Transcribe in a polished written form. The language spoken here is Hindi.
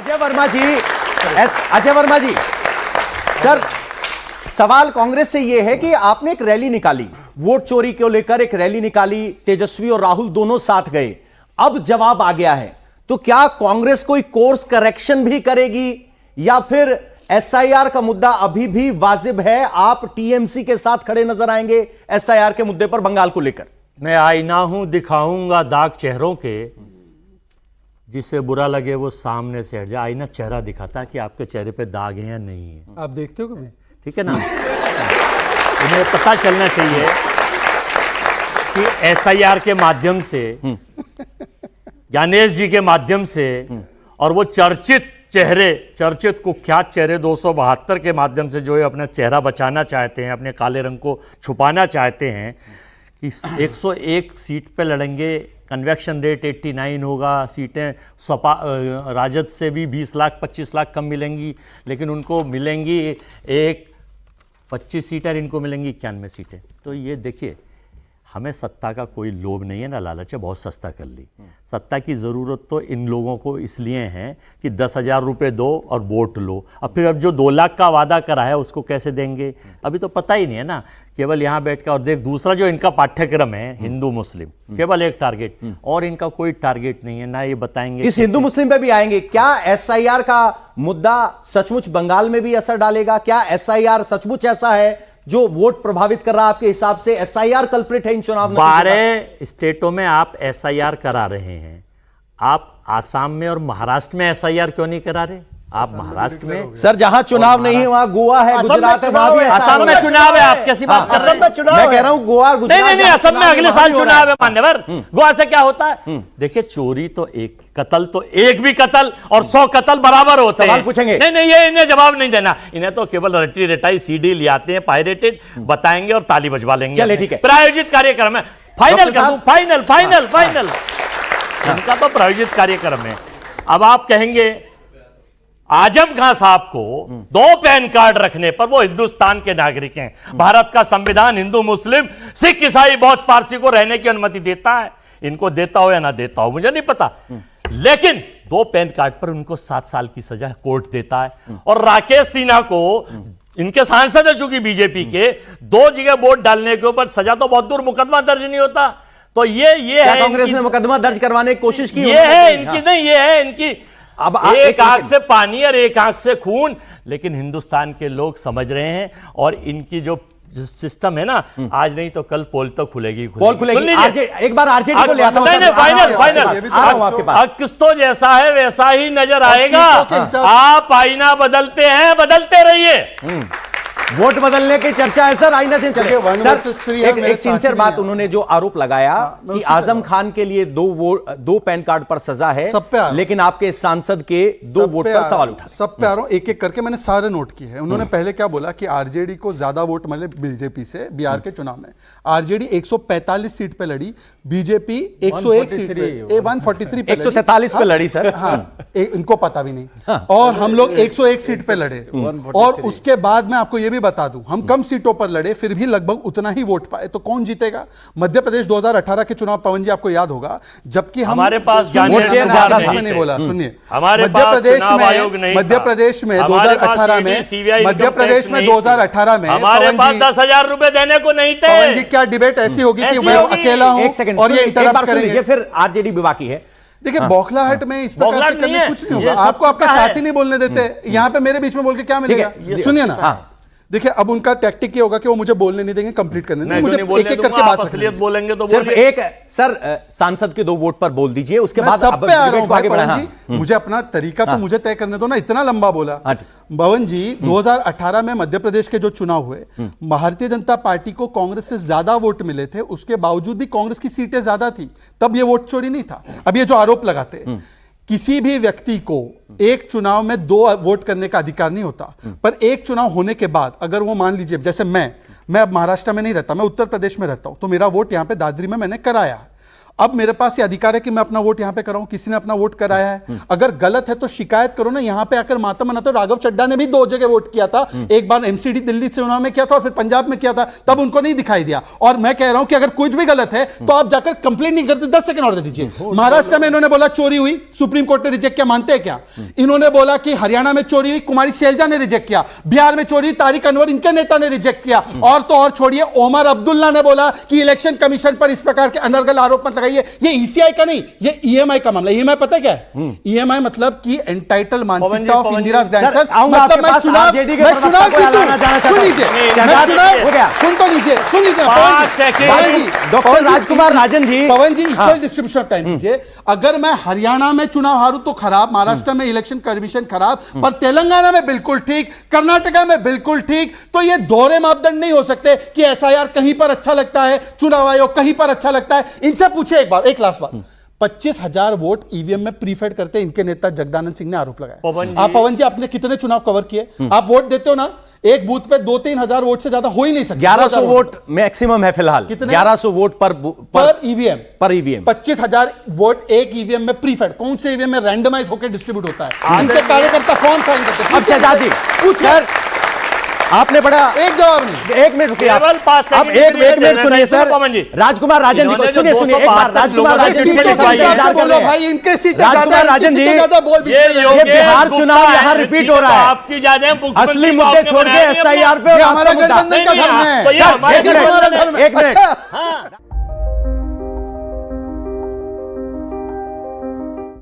अजय वर्मा जी, अजय वर्मा जी, सर सवाल कांग्रेस से यह है कि आपने एक रैली निकाली, वोट चोरी को लेकर एक रैली निकाली, तेजस्वी और राहुल दोनों साथ गए, अब जवाब आ गया है, तो क्या कांग्रेस कोई कोर्स करेक्शन भी करेगी या फिर एसआईआर का मुद्दा अभी भी वाजिब है? आप टीएमसी के साथ खड़े नजर आएंगे एसआईआर के मुद्दे पर बंगाल को लेकर? मैं आईना हूं, दिखाऊंगा दाग चेहरों के, जिससे बुरा लगे वो सामने से हट जाए। आईना चेहरा दिखाता है कि आपके चेहरे पे दाग है या नहीं है। आप देखते हो कभी? ठीक है ना? इन्हें पता चलना चाहिए कि एसआईआर के माध्यम से, ज्ञानेश जी के माध्यम से, और वो चर्चित चेहरे, चर्चित कुख्यात चेहरे 272 के माध्यम से जो है अपना चेहरा बचाना चाहते हैं, अपने काले रंग को छुपाना चाहते हैं कि 101 सीट पे लड़ेंगे, कन्वेक्शन रेट 89 होगा, सीटें सपा राजद से भी 20 लाख 25 लाख कम मिलेंगी, लेकिन उनको मिलेंगी एक 25 सीटें, इनको मिलेंगी 91 सीटें। तो ये देखिए, हमें सत्ता का कोई लोभ नहीं है ना लालच है, बहुत सस्ता कर ली। सत्ता की ज़रूरत तो इन लोगों को इसलिए है कि 10,000 रुपये दो और वोट लो। अब फिर अब जो 2 लाख का वादा करा है उसको कैसे देंगे, अभी तो पता ही नहीं है ना। केवल यहाँ बैठ कर, और देख दूसरा जो इनका पाठ्यक्रम है हिंदू मुस्लिम, केवल एक टारगेट, और इनका कोई टारगेट नहीं है ना। ये बताएंगे इस हिंदू मुस्लिम पे भी आएंगे। क्या एसआईआर का मुद्दा सचमुच बंगाल में भी असर डालेगा? क्या एसआईआर सचमुच ऐसा है जो वोट प्रभावित कर रहा है? आपके हिसाब से एसआईआर कल्प्रिट है इन चुनाव में? 12 स्टेटों में आप एसआईआर करा रहे हैं, आप आसाम में और महाराष्ट्र में एसआईआर क्यों नहीं करा रहे? आप महाराष्ट्र में, सर जहां चुनाव नहीं है वहां गोवा है, गुजरात है, वहां भी असम में चुनाव है। आप कैसी बात कर रहे हैं? मैं कह रहा हूं गोवा और गुजरात। नहीं, असम में अगले साल चुनाव है मान्यवर। गोवा से क्या होता है? देखिए, चोरी तो एक, कत्ल तो एक भी कत्ल और 100 कत्ल बराबर होते हैं। सवाल पूछेंगे? नहीं, ये इन्हें जवाब नहीं देना। इन्हें तो केवल रटी रटाई सीडी ले आते हैं, पायरेटेड, बताएंगे और ताली बजवा लेंगे। चलिए ठीक है, प्रायोजित कार्यक्रम है, फाइनल कर दूं, फाइनल इनका तो प्रायोजित कार्यक्रम है। अब आप कहेंगे आजम खान साहब को 2 पैन कार्ड रखने पर, वो हिंदुस्तान के नागरिक हैं, भारत का संविधान हिंदू मुस्लिम सिख ईसाई बौद्ध पारसी को रहने की अनुमति देता है। इनको देता हो या ना देता हो मुझे नहीं पता, लेकिन 2 पैन कार्ड पर उनको 7 साल की सजा कोर्ट देता है। और राकेश सिन्हा को, इनके सांसद है चूंकि बीजेपी के, 2 जगह वोट डालने के ऊपर सजा तो बहुत दूर, मुकदमा दर्ज नहीं होता। तो ये है कांग्रेस ने मुकदमा दर्ज करवाने की कोशिश की? ये है इनकी, नहीं ये है इनकी, अब एक आंख से पानी और एक आंख से खून। लेकिन हिंदुस्तान के लोग समझ रहे हैं, और इनकी जो सिस्टम है ना, आज नहीं तो कल पोल तो खुलेगी। एक बार आरजेडी को ले आता हूं। फाइनल किस्तो जैसा है वैसा ही नजर आएगा। आप आईना बदलते हैं, बदलते रहिए। वोट बदलने की चर्चा है सर, आईना से चले। सर एक सिंसियर बात, उन्होंने जो आरोप लगाया कि आजम खान के लिए 2 पैन कार्ड पर सजा है, लेकिन आपके सांसद के 2 वोट पर सवाल उठा। सब पे आ रहा हूं, एक एक करके मैंने सारे नोट किए हैं। उन्होंने पहले क्या बोला कि आरजेडी को ज्यादा वोट मिले बीजेपी से बिहार के चुनाव में। आरजेडी 145 सीट पे लड़ी, बीजेपी 101 सीट पे, 143 पे, 143 पे लड़ी सर। हाँ, इनको पता भी नहीं। और हम लोग 101 सीट पे लड़े, और उसके बाद मैं आपको यह भी बता दूं, हम कम सीटों पर लड़े, फिर भी लगभग उतना ही वोट पाए। तो कौन जीतेगा? मध्य प्रदेश 2018 के चुनाव, पवन जी आपको याद होगा, जबकि हमारे पास नहीं बोला, सुनिए, मध्य प्रदेश में 2018 में, मध्य प्रदेश में 2018 में हमारे पास 10,000 रुपए देने को नहीं थे। पवन जी, क्या डिबेट ऐसी होगी कि मैं अकेला हूं और ये इंटरप्ट करेंगे? फिर आरजेडी भी बाकी है। देखिए, बौखलाहट में इस प्रकार से करने कुछ नहीं होगा। आपको आपका साथी नहीं बोलने देते, यहाँ पे मेरे बीच में बोल के क्या मिलेगा? सुनिए ना, देखिए, अब उनका टैक्टिक ये होगा कि वो मुझे बोलने नहीं देंगे, कंप्लीट करने देंगे, मुझे एक एक करके बात असलियत बोलेंगे तो सिर्फ एक सर सांसद के 2 वोट पर बोल दीजिए, उसके बाद सब पे आ रहा हूं भाई पवन जी, मुझे अपना तरीका तो मुझे तय करने दो ना, इतना लंबा बोला। भवन जी, 2018 में मध्य प्रदेश के जो चुनाव हुए, भारतीय जनता पार्टी को कांग्रेस से ज्यादा वोट मिले थे, उसके बावजूद भी कांग्रेस की सीटें ज्यादा थी, तब ये वोट चोरी नहीं था। अब ये जो आरोप लगाते, किसी भी व्यक्ति को एक चुनाव में 2 वोट करने का अधिकार नहीं होता, पर एक चुनाव होने के बाद अगर वो मान लीजिए, जैसे मैं अब महाराष्ट्र में नहीं रहता, मैं उत्तर प्रदेश में रहता हूं, तो मेरा वोट यहां पे दादरी में मैंने कराया। अब मेरे पास ये अधिकार है कि मैं अपना वोट यहां पे कराऊं, किसी ने अपना वोट कराया है, अगर गलत है तो शिकायत करो ना, यहां पे आकर मातम मनाते हो। राघव चड्ढा ने भी 2 जगह वोट किया था, एक बार एमसीडी दिल्ली चुनाव में किया था और फिर पंजाब में किया था, तब उनको नहीं दिखाई दिया। और मैं कह रहा हूं कि अगर कुछ भी गलत है तो आप जाकर कंप्लेंट नहीं करते, 10 सेकंड और दे दीजिए। महाराष्ट्र में इन्होंने बोला चोरी हुई, सुप्रीम कोर्ट ने रिजेक्ट किया, मानते हैं क्या? इन्होंने बोला कि हरियाणा में चोरी हुई, कुमारी शैलजा ने रिजेक्ट किया, बिहार में चोरी, तारिक अनवर इनके नेता ने रिजेक्ट किया, और तो और छोड़िए ओमर अब्दुल्ला ने बोला कि इलेक्शन कमीशन पर इस प्रकार के अनर्गल आरोप मत लगाइए। ये ईसीआई का नहीं, ये ईएमआई का मामला। ईएमआई पता है क्या है? ईएमआई मतलब कि एंटाइटल मानसिकता ऑफ इंदिराज ग्रैंडसन। मतलब मैं चुनाव सुन लीजिए, सुन तो लीजिए, सुन लीजिए Pavan ji, doctor Rajkumar Rajan ji, Pavan ji equal distribution of time दीजिए। अगर मैं हरियाणा में चुनाव हारूं तो खराब, महाराष्ट्र में इलेक्शन कमीशन खराब, पर तेलंगाना में बिल्कुल ठीक, कर्नाटका में बिल्कुल ठीक, तो ये दोहरे मापदंड नहीं हो सकते कि एसआईआर कहीं पर अच्छा लगता है, चुनाव आयोग कहीं पर अच्छा लगता है। इनसे पूछे एक बार, एक लास्ट बात, 25,000 वोट ईवीएम में प्रीफेड करते इनके नेता जगदानंद सिंह ने आरोप लगाया। आप पवन जी आपने कितने चुनाव कवर किए? आप वोट देते हो ना, एक बूथ पे 2-3 हजार वोट से ज्यादा हो ही नहीं सकता। 1100 वोट मैक्सिमम है फिलहाल। कितने? 1100 वोट पर ईवीएम। पर ईवीएम 25,000 वोट एक ईवीएम में प्रीफेड। कौन से ईवीएम में रैंडमाइज होकर डिस्ट्रीब्यूट होता है? इनके कार्यकर्ता फॉर्म साइन करते हैं। अब शहजाद जी, सर आपने बड़ा एक जवाब नहीं, 1 मिनट रुकिए आप। केवल 5 सेकंड अब एक मिनट सुनिए सर, पवन जी। राजकुमार राजन जी को सुनिए, सुनिए एक बार। राजकुमार राजन जी बोलो भाई, इनके सीटें राजकुमार राजन जी, ये बिहार चुनाव यहाँ रिपीट हो रहा है। आपकी ज्यादा असली मुद्दे छोड़ के एसआईआर पे हमारा गठबंधन का धर्म है, एक मिनट